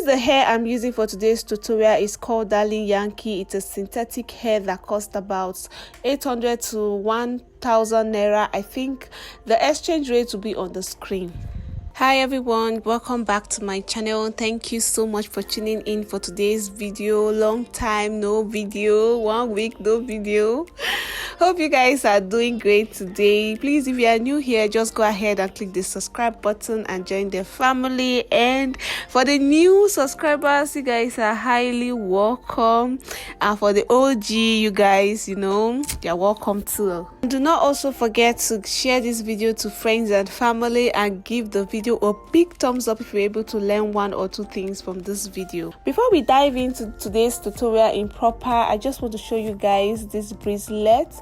the hair I'm using for today's tutorial is called Darling Yankee. It's a synthetic hair that costs about 800 to 1000 naira. I think the exchange rate will be on the screen. Hi everyone, welcome back to my channel. Thank you so much for tuning in for today's video. Long time no video, 1 week no video. Hope you guys are doing great today. Please, if you are new here, just go ahead and click the subscribe button and join the family. And for the new subscribers, you guys are highly welcome. And for the OG, you guys, you're welcome too. Do not also forget to share this video to friends and family and give the video a big thumbs up if you're able to learn 1 or 2 things from this video. Before we dive into today's tutorial in proper, I just want to show you guys this bracelet.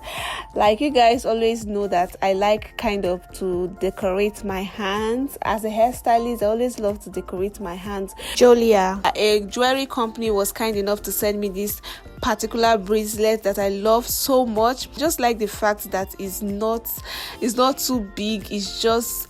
Like, you guys always know that I like kind of to decorate my hands. As a hairstylist, I always love to decorate my hands. Jolia, a jewelry company, was kind enough to send me this particular bracelet that I love so much. Just like the fact that it's not too big, it's just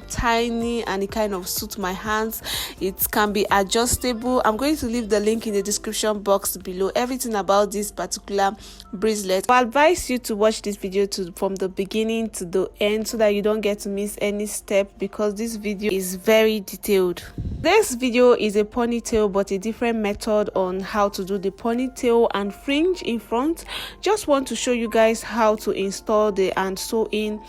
tiny, and it kind of suits my hands. It can be adjustable. I'm going to leave the link in the description box below, everything about this particular bracelet. I advise you to watch this video from the beginning to the end so that you don't get to miss any step, because this video is very detailed. This video is a ponytail, but a different method on how to do the ponytail and fringe in front. Just want to show you guys how to install and sew in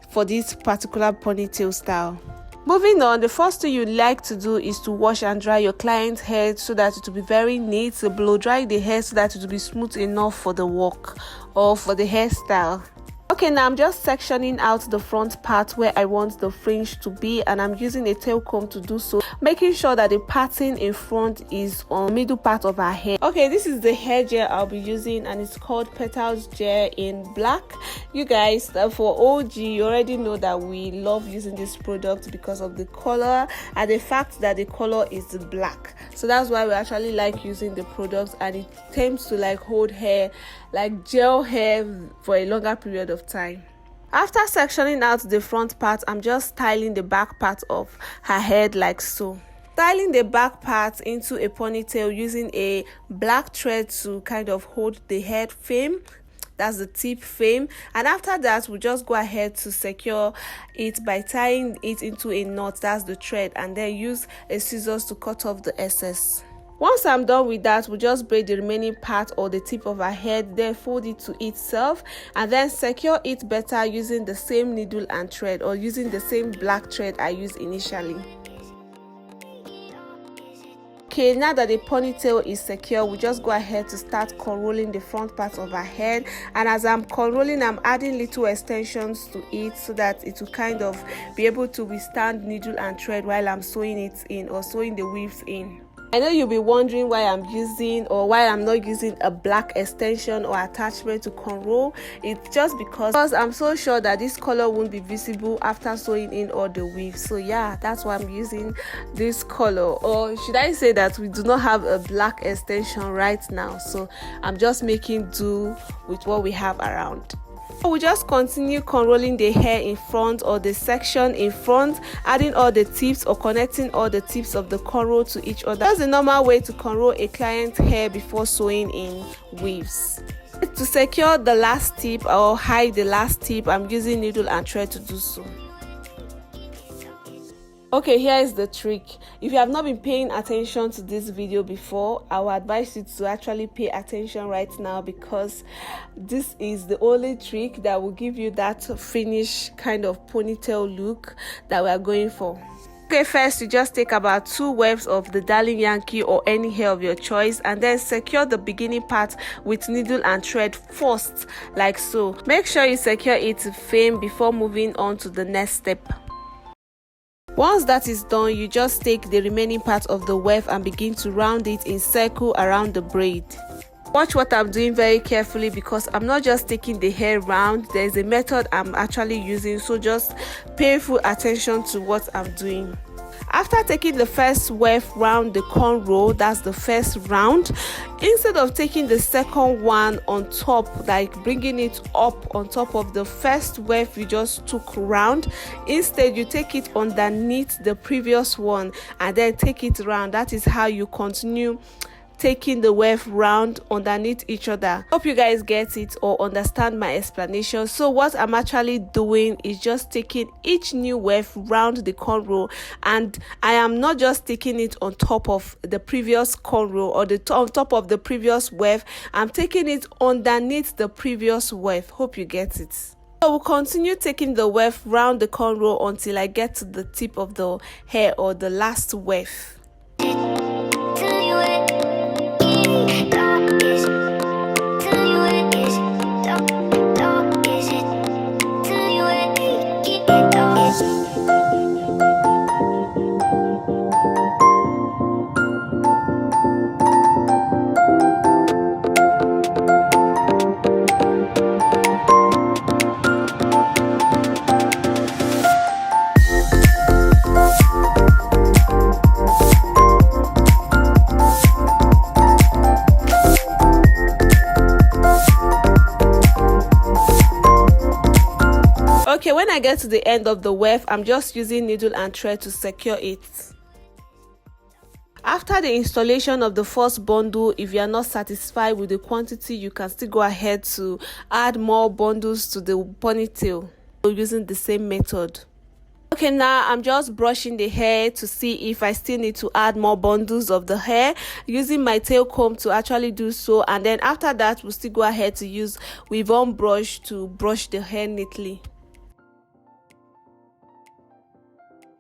for this particular ponytail style. Moving on, the first thing you like to do is to wash and dry your client's hair so that it will be very neat. To blow dry the hair so that it will be smooth enough for the work or for the hairstyle. Okay, now I'm just sectioning out the front part where I want the fringe to be, and I'm using a tail comb to do so, making sure that the pattern in front is on the middle part of our hair. Okay, this is the hair gel I'll be using, and it's called Petals Gel in black. You guys, for OG, you already know that we love using this product because of the color and the fact that the color is black. So that's why we actually like using the product, and it tends to like hold hair, like gel hair, for a longer period of time. After sectioning out the front part, I'm just styling the back part of her head like so. Styling the back part into a ponytail using a black thread to kind of hold the head frame. That's the tip frame. And after that, we'll just go ahead to secure it by tying it into a knot. That's the thread, and then use a scissors to cut off the excess. Once I'm done with that, we'll just braid the remaining part or the tip of her head, then fold it to itself, and then secure it better using the same needle and thread, or using the same black thread I used initially. Okay, now that the ponytail is secure, we just go ahead to start curling the front part of her head. And as I'm curling, I'm adding little extensions to it so that it will kind of be able to withstand needle and thread while I'm sewing it in, or sewing the weaves in. I know you'll be wondering why I'm not using a black extension or attachment to cornrow. It's just because I'm so sure that this color won't be visible after sewing in all the weaves. So yeah, that's why I'm using this color. Or should I say that we do not have a black extension right now, so I'm just making do with what we have around. We just continue unrolling the hair in front, or the section in front, adding all the tips or connecting all the tips of the cornrow to each other. That's the normal way to unroll a client's hair before sewing in weaves. To secure the last tip or hide the last tip, I'm using needle and thread to do so. Okay, here is the trick. If you have not been paying attention to this video before, I would advise you to actually pay attention right now, because this is the only trick that will give you that finished kind of ponytail look that we are going for. Okay, first you just take about 2 waves of the Darling Yankee or any hair of your choice, and then secure the beginning part with needle and thread first, like so. Make sure you secure it to frame before moving on to the next step. Once that is done, you just take the remaining part of the weft and begin to round it in circle around the braid. Watch what I'm doing very carefully, because I'm not just taking the hair round. There's a method I'm actually using, so just pay full attention to what I'm doing. After taking the first wave round the cornrow, that's the first round, instead of taking the second one on top, like bringing it up on top of the first wave you just took round, instead you take it underneath the previous one and then take it round. That is how you continue taking the wave round underneath each other. Hope you guys get it or understand my explanation. So what I'm actually doing is just taking each new wave round the cornrow, and I am not just taking it on top of the previous cornrow or on top of the previous wave. I'm taking it underneath the previous wave. Hope you get it. So we'll continue taking the wave round the cornrow until I get to the tip of the hair or the last wave. Okay, when I get to the end of the wave, I'm just using needle and thread to secure it. After the installation of the first bundle, if you are not satisfied with the quantity, you can still go ahead to add more bundles to the ponytail using the same method. Okay, now I'm just brushing the hair to see if I still need to add more bundles of the hair, using my tail comb to actually do so, and then after that we'll still go ahead to use weave-on brush to brush the hair neatly.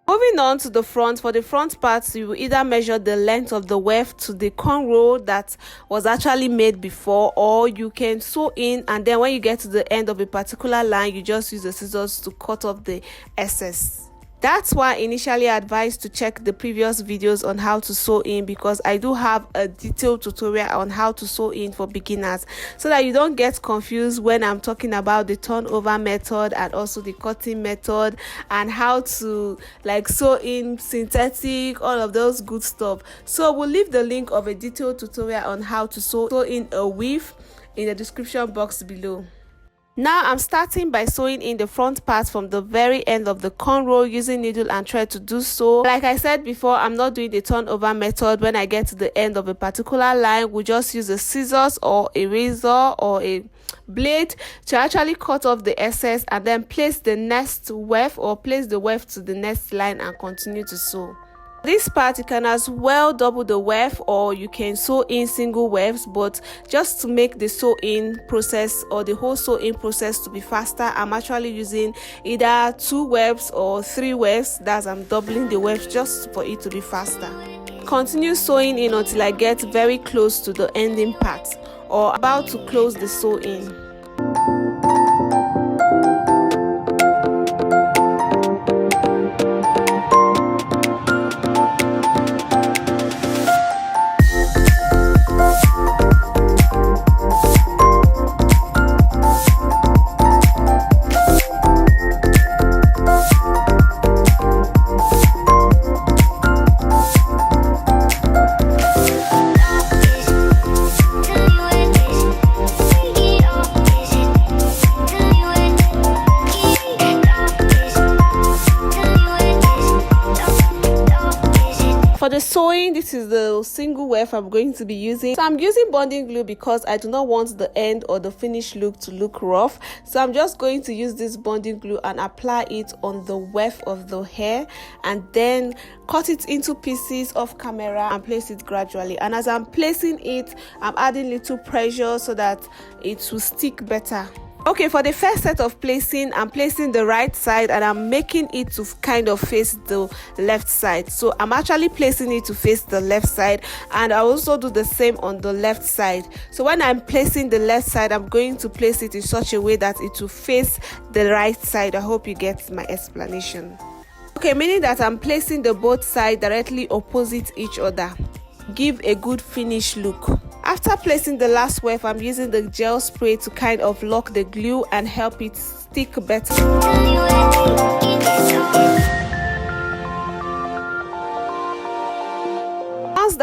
Moving on to the front, for the front parts, you will either measure the length of the weft to the cornrow that was actually made before, or you can sew in, and then when you get to the end of a particular line, you just use the scissors to cut off the excess. That's why I initially advised to check the previous videos on how to sew in, because I do have a detailed tutorial on how to sew in for beginners, so that you don't get confused when I'm talking about the turnover method and also the cutting method and how to like sew in synthetic, all of those good stuff. So we'll leave the link of a detailed tutorial on how to sew in a weave in the description box below. Now I'm starting by sewing in the front part from the very end of the cornrow, using needle and thread to do so. Like I said before, I'm not doing the turnover method. When I get to the end of a particular line, we just use a scissors or a razor or a blade to actually cut off the excess, and then place the next weft or place the weft to the next line and continue to sew. This part you can as well double the weft, or you can sew in single wefts, but just to make the sew-in process or the whole sew-in process to be faster, I'm actually using either 2 wefts or 3 wefts. That's I'm doubling the wefts just for it to be faster. Continue sewing in until I get very close to the ending part or about to close the sew-in. For the sewing, this is the single weft I'm going to be using. So I'm using bonding glue because I do not want the end or the finished look to look rough. So I'm just going to use this bonding glue and apply it on the weft of the hair, and then cut it into pieces off camera and place it gradually. And as I'm placing it, I'm adding little pressure so that it will stick better. Okay, for the first set of placing, I'm placing the right side and I'm making it to kind of face the left side. So I'm actually placing it to face the left side, and I also do the same on the left side. So when I'm placing the left side, I'm going to place it in such a way that it will face the right side. I hope you get my explanation. Okay, meaning that I'm placing the both sides directly opposite each other. Give a good finish look. After placing the last weft, I'm using the gel spray to kind of lock the glue and help it stick better.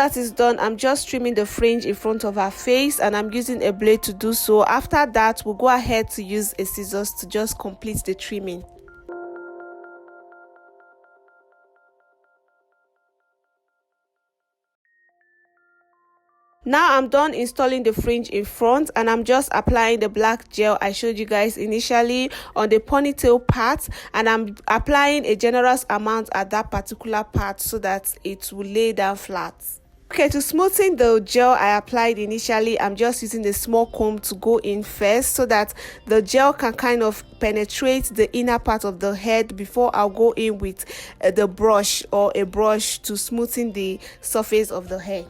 that is done, I'm just trimming the fringe in front of her face, and I'm using a blade to do so. After that, we'll go ahead to use a scissors to just complete the trimming. Now I'm done installing the fringe in front, and I'm just applying the black gel I showed you guys initially on the ponytail part, and I'm applying a generous amount at that particular part so that it will lay down flat. Okay, to smoothen the gel I applied initially, I'm just using the small comb to go in first so that the gel can kind of penetrate the inner part of the head before I'll go in with the brush or a brush to smoothen the surface of the hair.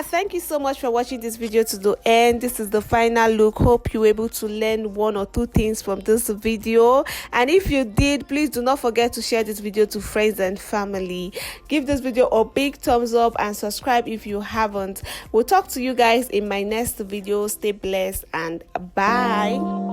Thank you so much for watching this video to the end. This is the final look. Hope you were able to learn 1 or 2 things from this video, and if you did, please do not forget to share this video to friends and family. Give this video a big thumbs up and subscribe if you haven't. We'll talk to you guys in my next video. Stay blessed and bye.